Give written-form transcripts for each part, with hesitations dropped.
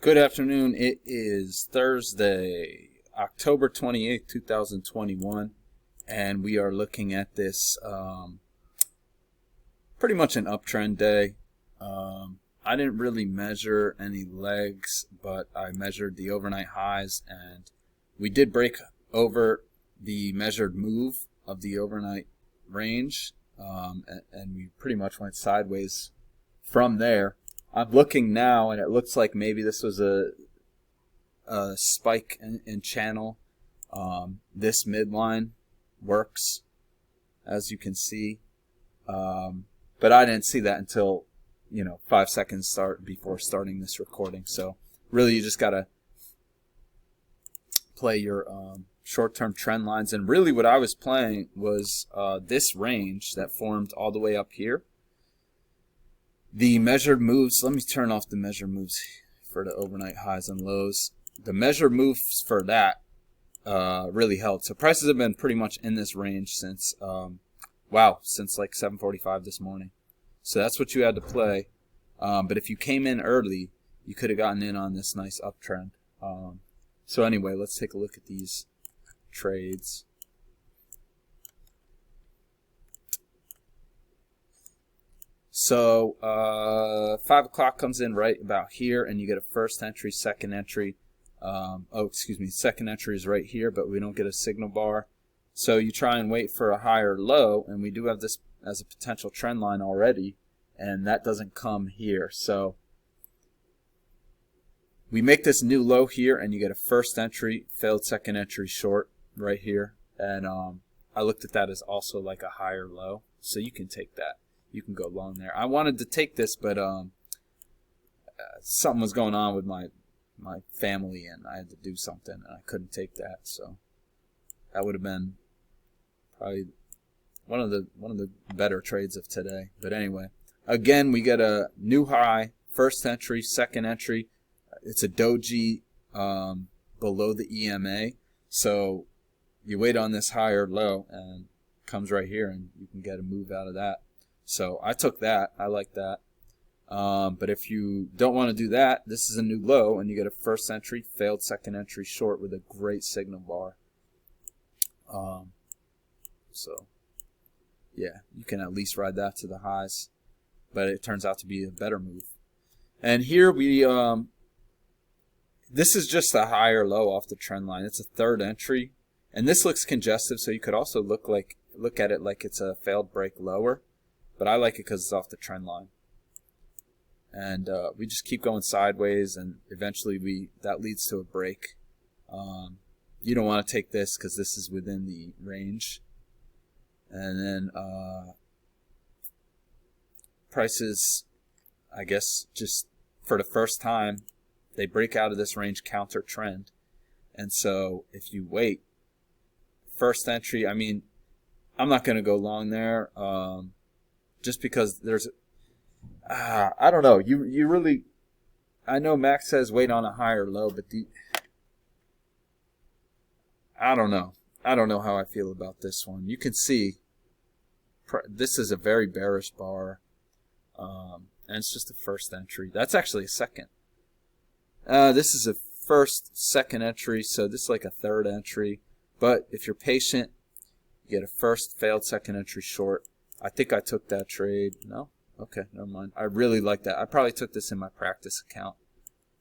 Good afternoon. It is Thursday, October 28th, 2021, and we are looking at this pretty much an uptrend day. I didn't really measure any legs, but I measured the overnight highs, and we did break over the measured move of the overnight range, and we pretty much went sideways from there. I'm looking now, and it looks like maybe this was a spike in channel. This midline works, as you can see, but I didn't see that until 5 seconds before starting this recording. So really, you just gotta play your short-term trend lines. And really, what I was playing was this range that formed all the way up here. The measured moves, let me turn off the measured moves for the overnight highs and lows. The measured moves for that really held. So prices have been pretty much in this range since, since like 7:45 this morning. So that's what you had to play. But if you came in early, you could have gotten in on this nice uptrend. So anyway, let's take a look at these trades. So 5 o'clock comes in right about here, and you get a first entry, second entry. Second entry is right here, but we don't get a signal bar. So you try and wait for a higher low, and we do have this as a potential trend line already, and that doesn't come here. So we make this new low here, and you get a first entry, failed second entry short right here. And I looked at that as also like a higher low, so you can take that. You can go long there. I wanted to take this, but something was going on with my family, and I had to do something, and I couldn't take that. So that would have been probably one of the better trades of today. But anyway, again, we get a new high, first entry, second entry. It's a doji below the EMA. So you wait on this higher low, and it comes right here, and you can get a move out of that. So I took that. I like that. But if you don't want to do that, this is a new low, and you get a first entry, failed second entry short with a great signal bar. So yeah, you can at least ride that to the highs, but it turns out to be a better move. And here we, this is just a higher low off the trend line. It's a third entry, and this looks congestive, so you could also look at it like it's a failed break lower. But I like it because it's off the trend line. And we just keep going sideways, and eventually that leads to a break. You don't want to take this because this is within the range. And then prices, I guess, just for the first time, they break out of this range counter trend. And so if you wait, first entry, I mean, I'm not going to go long there. Just because there's, I don't know. You really, I know Mack says wait on a higher low, but I don't know. I don't know how I feel about this one. You can see this is a very bearish bar, and it's just a first entry. That's actually a second. This is a first, second entry, so this is like a third entry. But if you're patient, you get a first, failed second entry short. I think I took that trade. No? Okay, never mind. I really like that. I probably took this in my practice account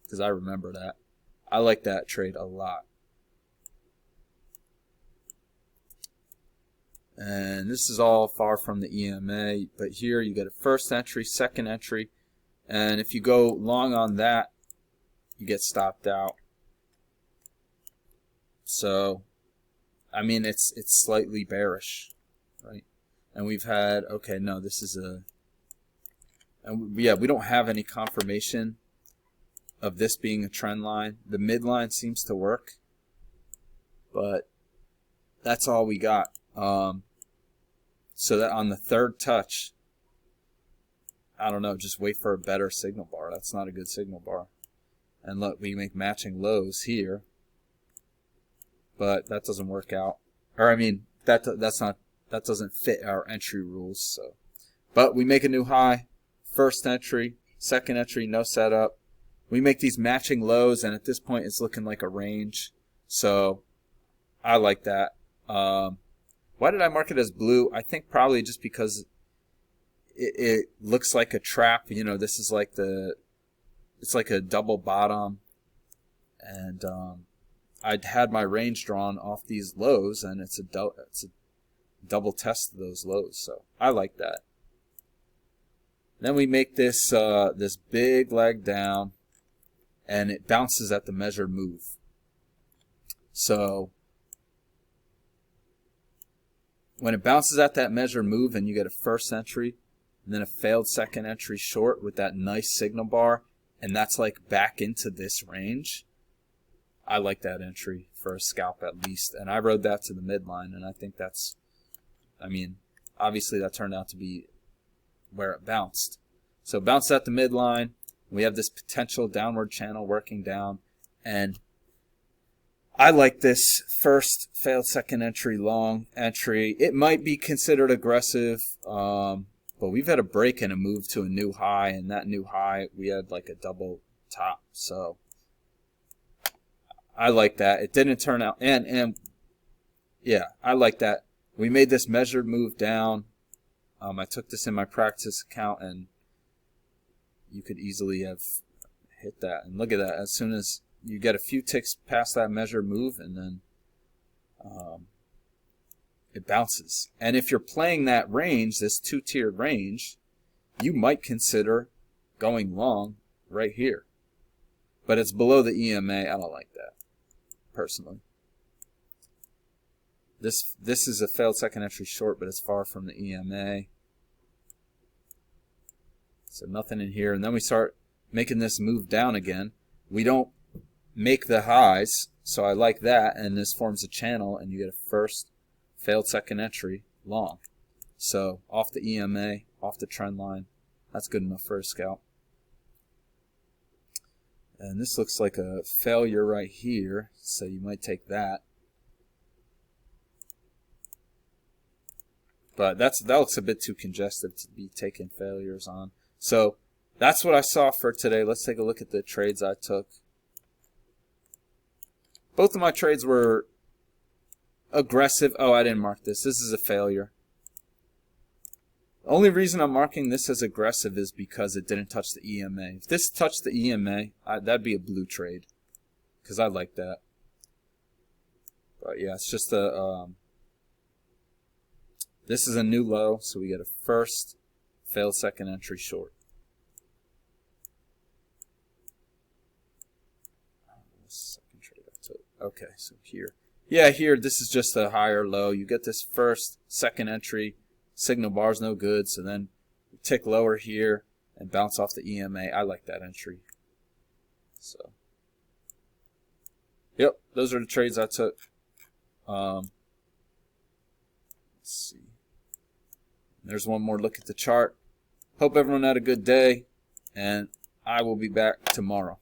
because I remember that. I like that trade a lot. And this is all far from the EMA, but here you get a first entry, second entry, and if you go long on that, you get stopped out. So, I mean, it's slightly bearish, right? And we've had, okay, no, this is we don't have any confirmation of this being a trend line. The midline seems to work, but that's all we got. So that on the third touch, I don't know, just wait for a better signal bar. That's not a good signal bar. And look, we make matching lows here, but that doesn't work out. Or I mean, that doesn't fit our entry rules. So, but we make a new high, first entry, second entry, no setup, we make these matching lows, and at this point it's looking like a range. So I like that. Why did I mark it as blue? I think probably just because it looks like a trap. You know, this is like it's like a double bottom, and I'd had my range drawn off these lows, and it's a double test of those lows. So I like that. Then we make this this big leg down, and it bounces at the measured move. So when it bounces at that measured move and you get a first entry and then a failed second entry short with that nice signal bar, and that's like back into this range, I like that entry for a scalp at least. And I rode that to the midline, and I think that's, I mean, obviously that turned out to be where it bounced. So bounced at the midline. We have this potential downward channel working down, and I like this first failed second entry long entry. It might be considered aggressive, but we've had a break and a move to a new high, and that new high we had like a double top. So I like that. It didn't turn out, and yeah, I like that. We made this measured move down. I took this in my practice account, and you could easily have hit that. And look at that. As soon as you get a few ticks past that measured move, and then it bounces. And if you're playing that range, this two-tiered range, you might consider going long right here. But it's below the EMA. I don't like that, personally. This is a failed second entry short, but it's far from the EMA. So nothing in here. And then we start making this move down again. We don't make the highs, so I like that. And this forms a channel, and you get a first failed second entry long. So off the EMA, off the trend line, that's good enough for a scalp. And this looks like a failure right here, so you might take that. But that looks a bit too congested to be taking failures on. So that's what I saw for today. Let's take a look at the trades I took. Both of my trades were aggressive. Oh, I didn't mark this. This is a failure. The only reason I'm marking this as aggressive is because it didn't touch the EMA. If this touched the EMA, that'd be a blue trade, because I like that. But yeah, it's just a... this is a new low, so we get a first failed second entry short. Second trade I took. Okay, so here. Yeah, here, this is just a higher low. You get this first, second entry. Signal bar's no good, so then you tick lower here and bounce off the EMA. I like that entry. So, yep, those are the trades I took. Let's see. There's one more look at the chart. Hope everyone had a good day, and I will be back tomorrow.